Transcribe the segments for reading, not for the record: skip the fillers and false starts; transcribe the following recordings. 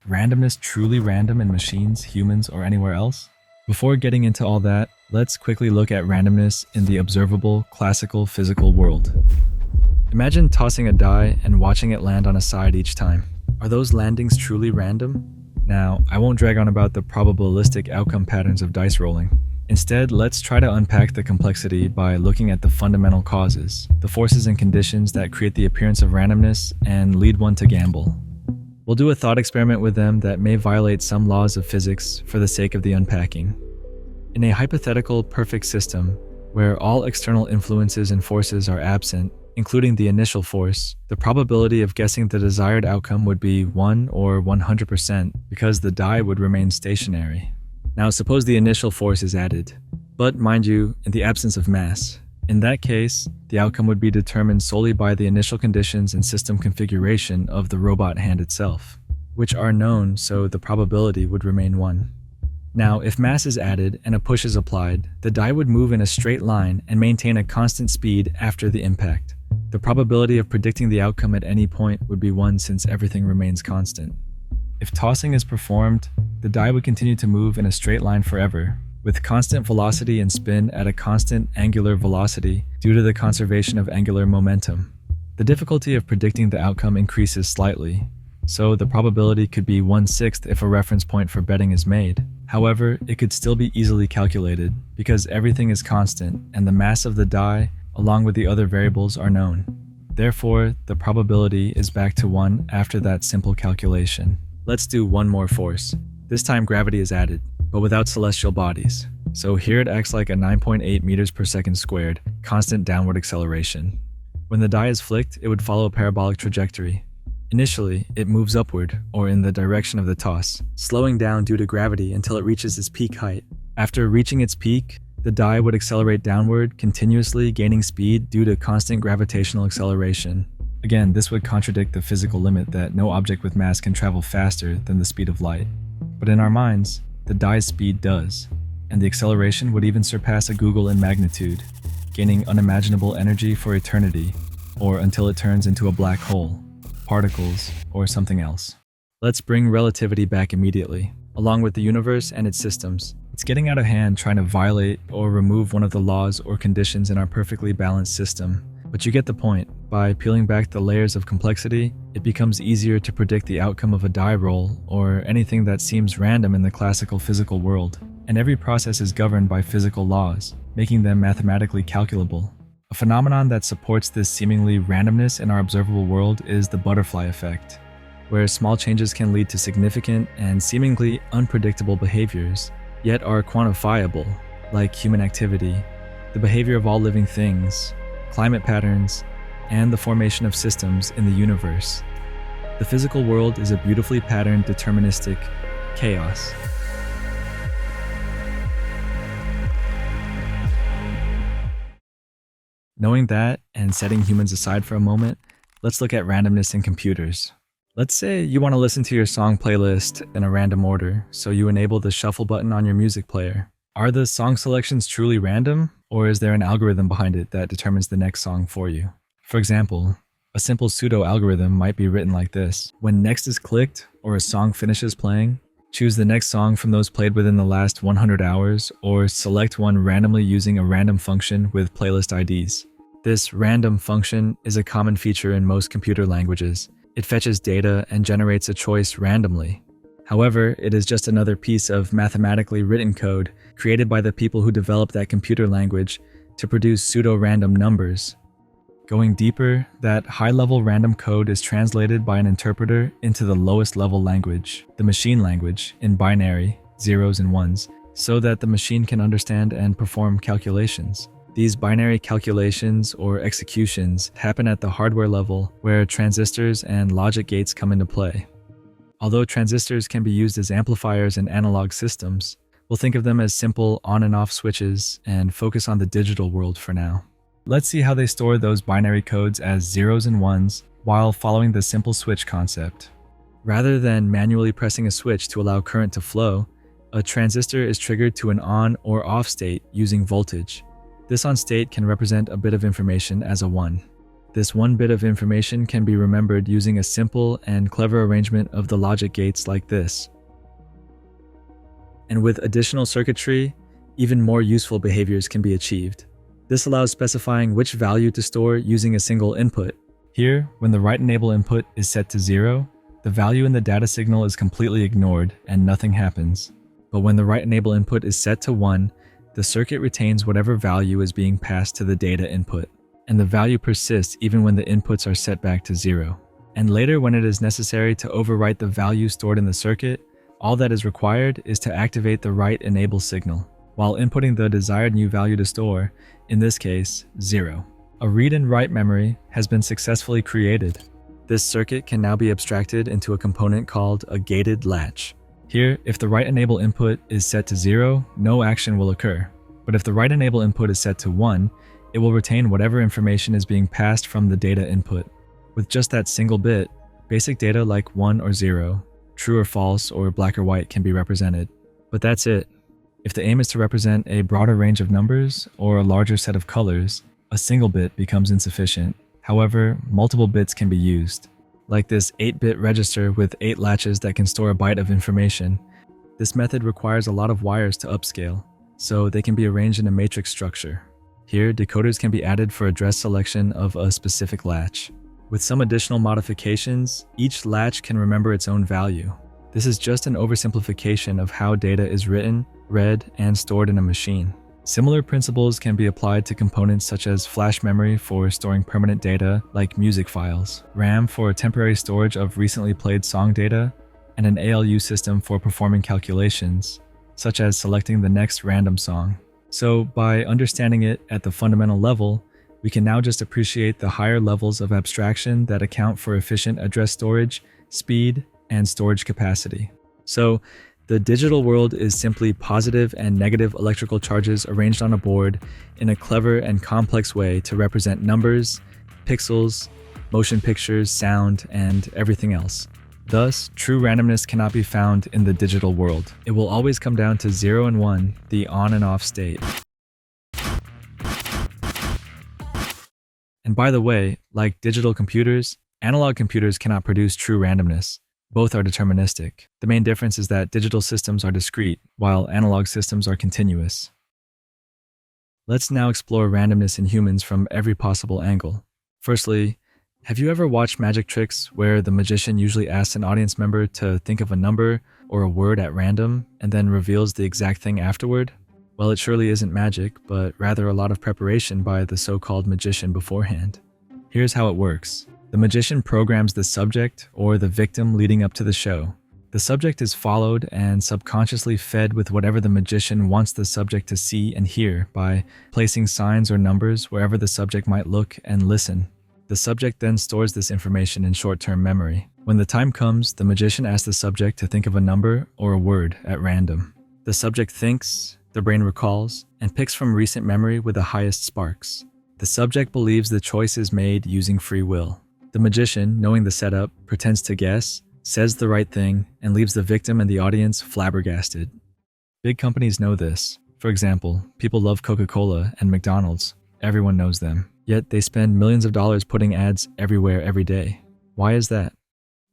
randomness truly random in machines, humans, or anywhere else? Before getting into all that, let's quickly look at randomness in the observable, classical, physical world. Imagine tossing a die and watching it land on a side each time. Are those landings truly random? Now, I won't drag on about the probabilistic outcome patterns of dice rolling. Instead, let's try to unpack the complexity by looking at the fundamental causes, the forces and conditions that create the appearance of randomness and lead one to gamble. We'll do a thought experiment with them that may violate some laws of physics for the sake of the unpacking. In a hypothetical perfect system, where all external influences and forces are absent, including the initial force, the probability of guessing the desired outcome would be 1 or 100% because the die would remain stationary. Now suppose the initial force is added, but mind you, in the absence of mass. In that case, the outcome would be determined solely by the initial conditions and system configuration of the robot hand itself, which are known, so the probability would remain 1. Now, if mass is added and a push is applied, the die would move in a straight line and maintain a constant speed after the impact. The probability of predicting the outcome at any point would be 1 since everything remains constant. If tossing is performed, the die would continue to move in a straight line forever, with constant velocity and spin at a constant angular velocity due to the conservation of angular momentum. The difficulty of predicting the outcome increases slightly, so the probability could be 1/6 if a reference point for betting is made. However, it could still be easily calculated because everything is constant and the mass of the die, along with the other variables, are known. Therefore, the probability is back to 1 after that simple calculation. Let's do one more force. This time gravity is added, but without celestial bodies. So here it acts like a 9.8 meters per second squared, constant downward acceleration. When the die is flicked, it would follow a parabolic trajectory. Initially, it moves upward, or in the direction of the toss, slowing down due to gravity until it reaches its peak height. After reaching its peak, the die would accelerate downward, continuously gaining speed due to constant gravitational acceleration. Again, this would contradict the physical limit that no object with mass can travel faster than the speed of light. But in our minds, the die's speed does, and the acceleration would even surpass a googol in magnitude, gaining unimaginable energy for eternity, or until it turns into a black hole, particles, or something else. Let's bring relativity back immediately. Along with the universe and its systems, it's getting out of hand trying to violate or remove one of the laws or conditions in our perfectly balanced system. But you get the point. By peeling back the layers of complexity, it becomes easier to predict the outcome of a die roll or anything that seems random in the classical physical world. And every process is governed by physical laws, making them mathematically calculable. A phenomenon that supports this seemingly randomness in our observable world is the butterfly effect, where small changes can lead to significant and seemingly unpredictable behaviors, yet are quantifiable, like human activity, the behavior of all living things, climate patterns, and the formation of systems in the universe. The physical world is a beautifully patterned deterministic chaos. Knowing that, and setting humans aside for a moment, let's look at randomness in computers. Let's say you want to listen to your song playlist in a random order, so you enable the shuffle button on your music player. Are the song selections truly random, or is there an algorithm behind it that determines the next song for you? For example, a simple pseudo-algorithm might be written like this. When next is clicked, or a song finishes playing, choose the next song from those played within the last 100 hours, or select one randomly using a random function with playlist IDs. This random function is a common feature in most computer languages. It fetches data and generates a choice randomly. However, it is just another piece of mathematically written code created by the people who developed that computer language to produce pseudo-random numbers. Going deeper, that high-level random code is translated by an interpreter into the lowest-level language, the machine language, in binary, zeros and ones, so that the machine can understand and perform calculations. These binary calculations or executions happen at the hardware level where transistors and logic gates come into play. Although transistors can be used as amplifiers in analog systems, we'll think of them as simple on and off switches and focus on the digital world for now. Let's see how they store those binary codes as zeros and ones while following the simple switch concept. Rather than manually pressing a switch to allow current to flow, a transistor is triggered to an on or off state using voltage. This on state can represent a bit of information as a 1. This one bit of information can be remembered using a simple and clever arrangement of the logic gates like this. And with additional circuitry, even more useful behaviors can be achieved. This allows specifying which value to store using a single input. Here, when the write enable input is set to 0, the value in the data signal is completely ignored and nothing happens. But when the write enable input is set to 1, the circuit retains whatever value is being passed to the data input, and the value persists even when the inputs are set back to 0. And later, when it is necessary to overwrite the value stored in the circuit, all that is required is to activate the write enable signal, while inputting the desired new value to store, in this case, 0. A read and write memory has been successfully created. This circuit can now be abstracted into a component called a gated latch. Here, if the write enable input is set to 0, no action will occur. But if the write enable input is set to 1, it will retain whatever information is being passed from the data input. With just that single bit, basic data like 1 or 0, true or false, or black or white can be represented. But that's it. If the aim is to represent a broader range of numbers or a larger set of colors, a single bit becomes insufficient. However, multiple bits can be used, like this 8-bit register with 8 latches that can store a byte of information. This method requires a lot of wires to upscale, so they can be arranged in a matrix structure. Here, decoders can be added for address selection of a specific latch. With some additional modifications, each latch can remember its own value. This is just an oversimplification of how data is written, read, and stored in a machine. Similar principles can be applied to components such as flash memory for storing permanent data like music files, RAM for temporary storage of recently played song data, and an ALU system for performing calculations, such as selecting the next random song. So by understanding it at the fundamental level, we can now just appreciate the higher levels of abstraction that account for efficient address storage, speed, and storage capacity. So the digital world is simply positive and negative electrical charges arranged on a board in a clever and complex way to represent numbers, pixels, motion pictures, sound, and everything else. Thus, true randomness cannot be found in the digital world. It will always come down to 0 and 1, the on and off state. And by the way, like digital computers, analog computers cannot produce true randomness. Both are deterministic. The main difference is that digital systems are discrete, while analog systems are continuous. Let's now explore randomness in humans from every possible angle. Firstly, have you ever watched magic tricks where the magician usually asks an audience member to think of a number or a word at random and then reveals the exact thing afterward? Well, it surely isn't magic, but rather a lot of preparation by the so-called magician beforehand. Here's how it works. The magician programs the subject or the victim leading up to the show. The subject is followed and subconsciously fed with whatever the magician wants the subject to see and hear by placing signs or numbers wherever the subject might look and listen. The subject then stores this information in short-term memory. When the time comes, the magician asks the subject to think of a number or a word at random. The subject thinks, the brain recalls, and picks from recent memory with the highest sparks. The subject believes the choice is made using free will. The magician, knowing the setup, pretends to guess, says the right thing, and leaves the victim and the audience flabbergasted. Big companies know this. For example, people love Coca-Cola and McDonald's. Everyone knows them. Yet they spend millions of dollars putting ads everywhere every day. Why is that?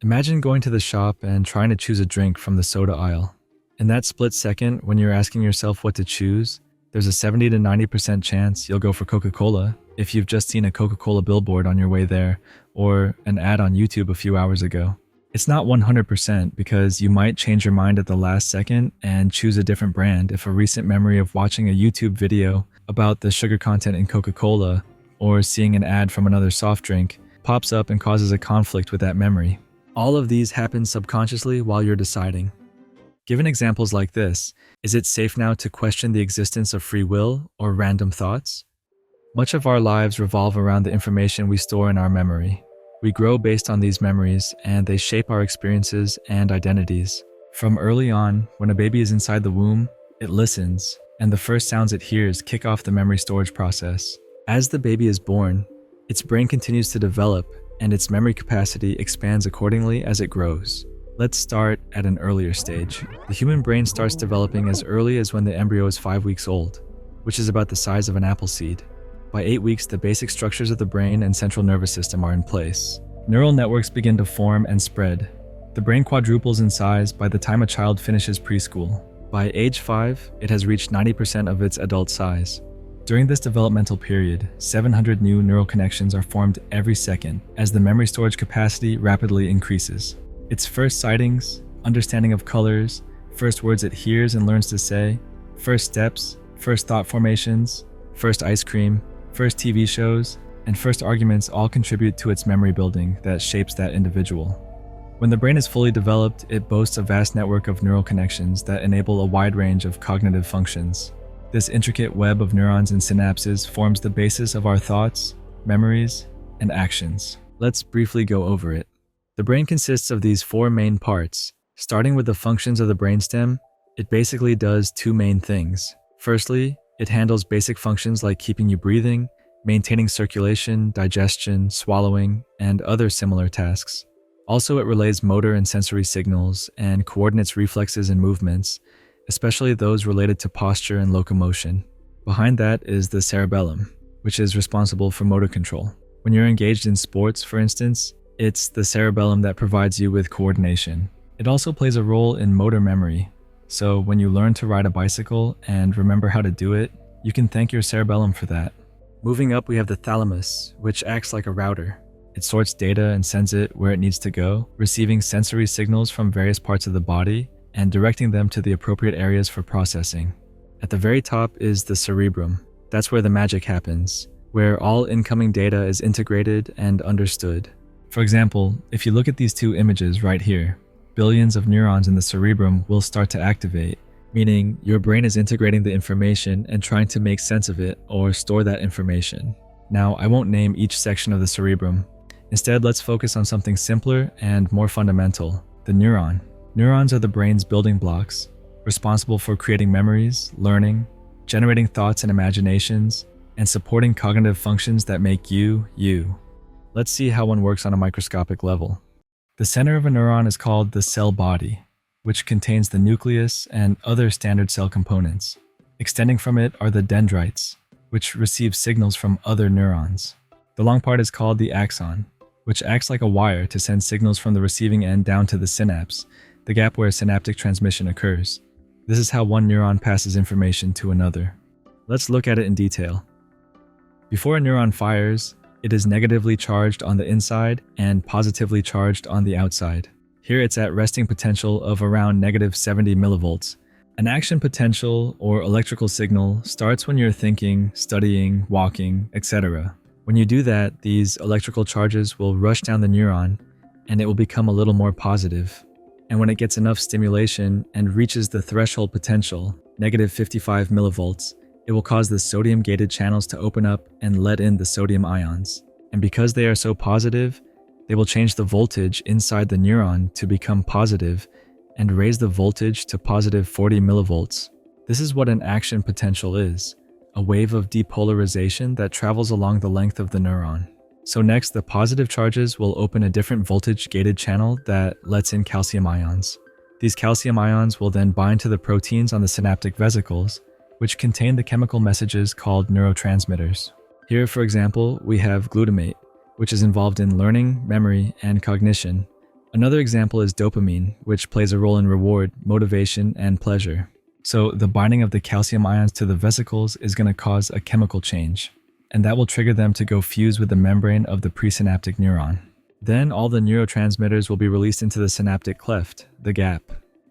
Imagine going to the shop and trying to choose a drink from the soda aisle. In that split second, when you're asking yourself what to choose, there's a 70 to 90% chance you'll go for Coca-Cola if you've just seen a Coca-Cola billboard on your way there or an ad on YouTube a few hours ago. It's not 100% because you might change your mind at the last second and choose a different brand if a recent memory of watching a YouTube video about the sugar content in Coca-Cola or seeing an ad from another soft drink pops up and causes a conflict with that memory. All of these happen subconsciously while you're deciding. Given examples like this, is it safe now to question the existence of free will or random thoughts? Much of our lives revolve around the information we store in our memory. We grow based on these memories, and they shape our experiences and identities. From early on, when a baby is inside the womb, it listens, and the first sounds it hears kick off the memory storage process. As the baby is born, its brain continues to develop, and its memory capacity expands accordingly as it grows. Let's start at an earlier stage. The human brain starts developing as early as when the embryo is 5 weeks old, which is about the size of an apple seed. By 8 weeks, the basic structures of the brain and central nervous system are in place. Neural networks begin to form and spread. The brain quadruples in size by the time a child finishes preschool. By age 5, it has reached 90% of its adult size. During this developmental period, 700 new neural connections are formed every second as the memory storage capacity rapidly increases. Its first sightings, understanding of colors, first words it hears and learns to say, first steps, first thought formations, first ice cream, first TV shows, and first arguments all contribute to its memory building that shapes that individual. When the brain is fully developed, it boasts a vast network of neural connections that enable a wide range of cognitive functions. This intricate web of neurons and synapses forms the basis of our thoughts, memories, and actions. Let's briefly go over it. The brain consists of these 4 main parts. Starting with the functions of the brainstem, it basically does 2 main things. Firstly, it handles basic functions like keeping you breathing, maintaining circulation, digestion, swallowing, and other similar tasks. Also, it relays motor and sensory signals and coordinates reflexes and movements, especially those related to posture and locomotion. Behind that is the cerebellum, which is responsible for motor control. When you're engaged in sports, for instance, it's the cerebellum that provides you with coordination. It also plays a role in motor memory. So when you learn to ride a bicycle and remember how to do it, you can thank your cerebellum for that. Moving up, we have the thalamus, which acts like a router. It sorts data and sends it where it needs to go, receiving sensory signals from various parts of the body and directing them to the appropriate areas for processing. At the very top is the cerebrum. That's where the magic happens, where all incoming data is integrated and understood. For example, if you look at these 2 images right here, billions of neurons in the cerebrum will start to activate, meaning your brain is integrating the information and trying to make sense of it or store that information. Now, I won't name each section of the cerebrum. Instead, let's focus on something simpler and more fundamental, the neuron. Neurons are the brain's building blocks, responsible for creating memories, learning, generating thoughts and imaginations, and supporting cognitive functions that make you, you. Let's see how one works on a microscopic level. The center of a neuron is called the cell body, which contains the nucleus and other standard cell components. Extending from it are the dendrites, which receive signals from other neurons. The long part is called the axon, which acts like a wire to send signals from the receiving end down to the synapse, the gap where synaptic transmission occurs. This is how one neuron passes information to another. Let's look at it in detail. Before a neuron fires, it is negatively charged on the inside and positively charged on the outside. Here it's at resting potential of around negative 70 millivolts. An action potential or electrical signal starts when you're thinking, studying, walking, etc. When you do that, these electrical charges will rush down the neuron and it will become a little more positive. And when it gets enough stimulation and reaches the threshold potential, negative 55 millivolts, it will cause the sodium-gated channels to open up and let in the sodium ions. And because they are so positive, they will change the voltage inside the neuron to become positive and raise the voltage to positive 40 millivolts. This is what an action potential is, a wave of depolarization that travels along the length of the neuron. So next, the positive charges will open a different voltage-gated channel that lets in calcium ions. These calcium ions will then bind to the proteins on the synaptic vesicles, which contain the chemical messages called neurotransmitters. Here, for example, we have glutamate, which is involved in learning, memory, and cognition. Another example is dopamine, which plays a role in reward, motivation, and pleasure. So the binding of the calcium ions to the vesicles is going to cause a chemical change, and that will trigger them to go fuse with the membrane of the presynaptic neuron. Then all the neurotransmitters will be released into the synaptic cleft, the gap.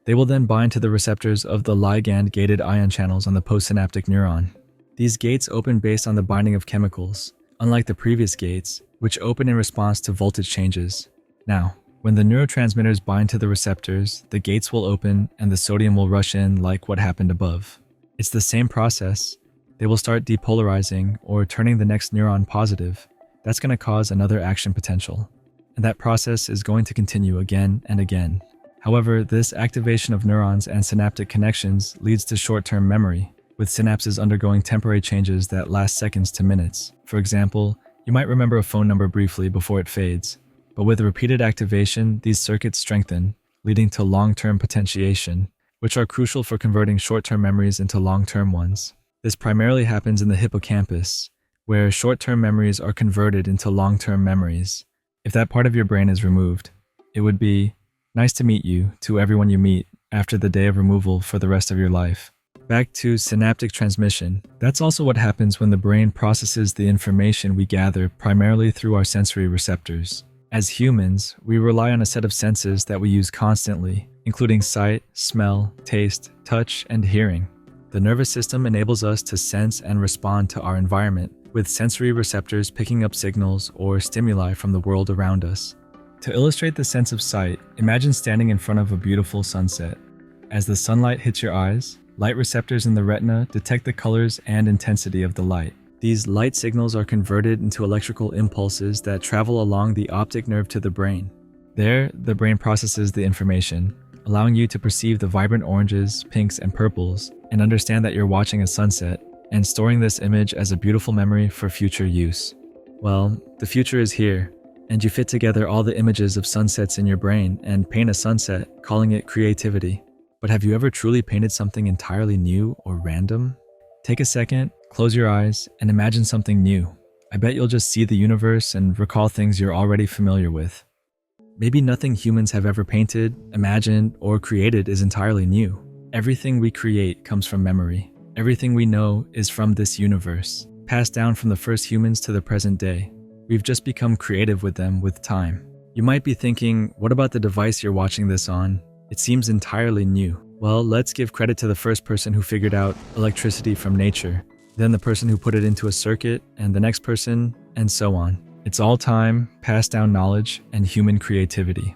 They will then bind to the receptors of the ligand-gated ion channels on the postsynaptic neuron. These gates open based on the binding of chemicals, unlike the previous gates, which open in response to voltage changes. Now, when the neurotransmitters bind to the receptors, the gates will open and the sodium will rush in like what happened above. It's the same process. They will start depolarizing or turning the next neuron positive. That's going to cause another action potential. And that process is going to continue again and again. However, this activation of neurons and synaptic connections leads to short-term memory, with synapses undergoing temporary changes that last seconds to minutes. For example, you might remember a phone number briefly before it fades, but with repeated activation, these circuits strengthen, leading to long-term potentiation, which are crucial for converting short-term memories into long-term ones. This primarily happens in the hippocampus, where short-term memories are converted into long-term memories. If that part of your brain is removed, it would be nice to meet you to everyone you meet after the day of removal for the rest of your life. Back to synaptic transmission. That's also what happens when the brain processes the information we gather primarily through our sensory receptors. As humans, we rely on a set of senses that we use constantly, including sight, smell, taste, touch, and hearing. The nervous system enables us to sense and respond to our environment, with sensory receptors picking up signals or stimuli from the world around us. To illustrate the sense of sight, imagine standing in front of a beautiful sunset. As the sunlight hits your eyes, light receptors in the retina detect the colors and intensity of the light. These light signals are converted into electrical impulses that travel along the optic nerve to the brain. There, the brain processes the information, allowing you to perceive the vibrant oranges, pinks, and purples, and understand that you're watching a sunset, and storing this image as a beautiful memory for future use. Well, the future is here, and you fit together all the images of sunsets in your brain and paint a sunset, calling it creativity. But have you ever truly painted something entirely new or random? Take a second, close your eyes, and imagine something new. I bet you'll just see the universe and recall things you're already familiar with. Maybe nothing humans have ever painted, imagined, or created is entirely new. Everything we create comes from memory. Everything we know is from this universe, passed down from the first humans to the present day. We've just become creative with them with time. You might be thinking, what about the device you're watching this on? It seems entirely new. Well, let's give credit to the first person who figured out electricity from nature, then the person who put it into a circuit, and the next person, and so on. It's all time, passed down knowledge, and human creativity.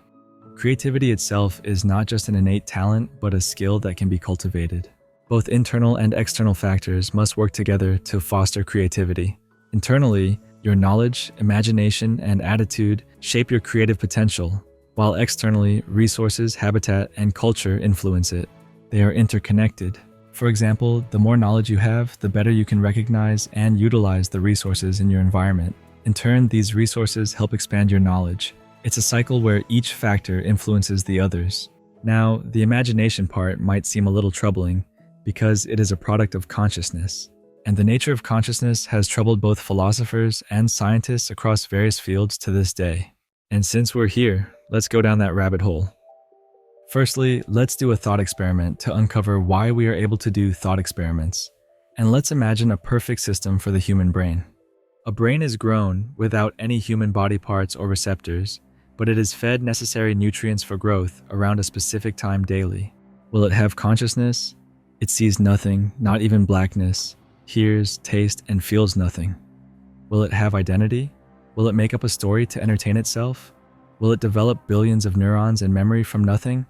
Creativity itself is not just an innate talent, but a skill that can be cultivated. Both internal and external factors must work together to foster creativity. Internally, your knowledge, imagination, and attitude shape your creative potential, while externally, resources, habitat, and culture influence it. They are interconnected. For example, the more knowledge you have, the better you can recognize and utilize the resources in your environment. In turn, these resources help expand your knowledge. It's a cycle where each factor influences the others. Now, the imagination part might seem a little troubling because it is a product of consciousness. And the nature of consciousness has troubled both philosophers and scientists across various fields to this day. And since we're here, let's go down that rabbit hole. Firstly, let's do a thought experiment to uncover why we are able to do thought experiments. And let's imagine a perfect system for the human brain. A brain is grown without any human body parts or receptors, but it is fed necessary nutrients for growth around a specific time daily. Will it have consciousness? It sees nothing, not even blackness, hears, tastes, and feels nothing. Will it have identity? Will it make up a story to entertain itself? Will it develop billions of neurons and memory from nothing?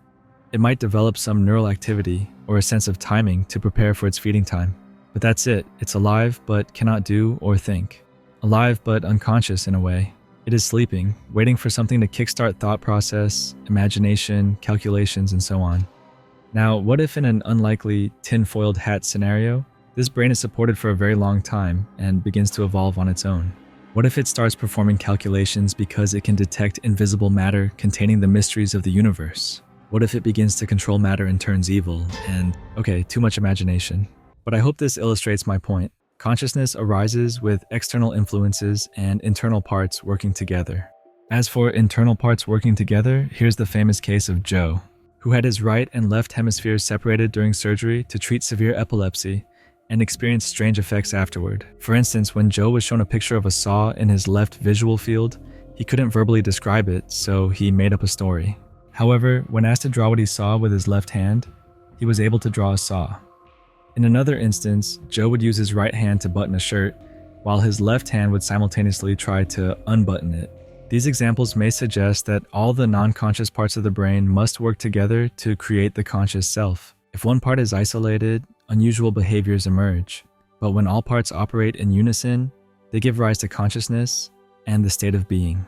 It might develop some neural activity or a sense of timing to prepare for its feeding time. But that's it. It's alive but cannot do or think. Alive but unconscious in a way. It is sleeping, waiting for something to kickstart thought process, imagination, calculations, and so on. Now, what if in an unlikely tin-foiled hat scenario, this brain is supported for a very long time and begins to evolve on its own? What if it starts performing calculations because it can detect invisible matter containing the mysteries of the universe? What if it begins to control matter and turns evil? And, okay, too much imagination. But I hope this illustrates my point. Consciousness arises with external influences and internal parts working together. As for internal parts working together, here's the famous case of Joe, who had his right and left hemispheres separated during surgery to treat severe epilepsy and experienced strange effects afterward. For instance, when Joe was shown a picture of a saw in his left visual field, he couldn't verbally describe it, so he made up a story. However, when asked to draw what he saw with his left hand, he was able to draw a saw. In another instance, Joe would use his right hand to button a shirt, while his left hand would simultaneously try to unbutton it. These examples may suggest that all the non-conscious parts of the brain must work together to create the conscious self. If one part is isolated, unusual behaviors emerge. But when all parts operate in unison, they give rise to consciousness and the state of being.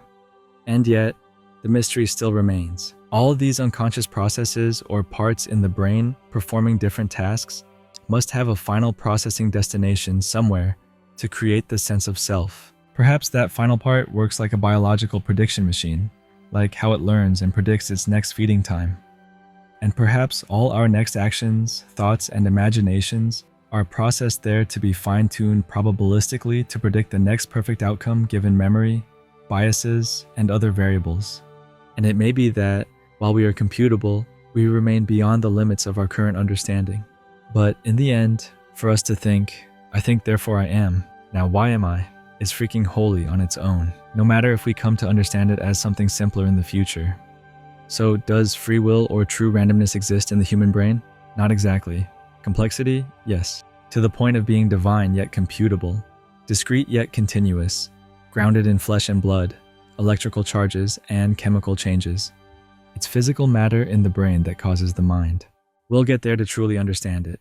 And yet, the mystery still remains. All of these unconscious processes or parts in the brain performing different tasks must have a final processing destination somewhere to create the sense of self. Perhaps that final part works like a biological prediction machine, like how it learns and predicts its next feeding time. And perhaps all our next actions, thoughts, and imaginations are processed there to be fine-tuned probabilistically to predict the next perfect outcome given memory, biases, and other variables. And it may be that, while we are computable, we remain beyond the limits of our current understanding. But in the end, for us to think, I think therefore I am, now why am I, is freaking holy on its own, no matter if we come to understand it as something simpler in the future. So does free will or true randomness exist in the human brain? Not exactly. Complexity? Yes. To the point of being divine yet computable, discrete yet continuous, grounded in flesh and blood, electrical charges, and chemical changes. It's physical matter in the brain that causes the mind. We'll get there to truly understand it.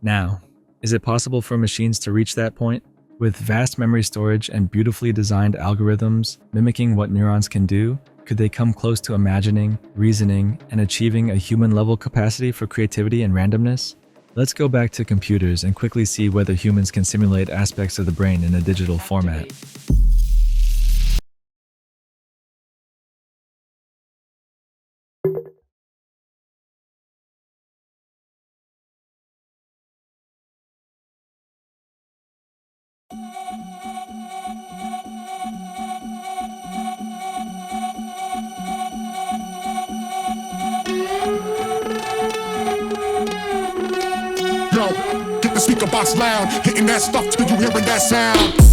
Now, is it possible for machines to reach that point? With vast memory storage and beautifully designed algorithms mimicking what neurons can do, could they come close to imagining, reasoning, and achieving a human-level capacity for creativity and randomness? Let's go back to computers and quickly see whether humans can simulate aspects of the brain in a digital format. Yo, get the speaker box loud, hitting that stuff till you hearing that sound.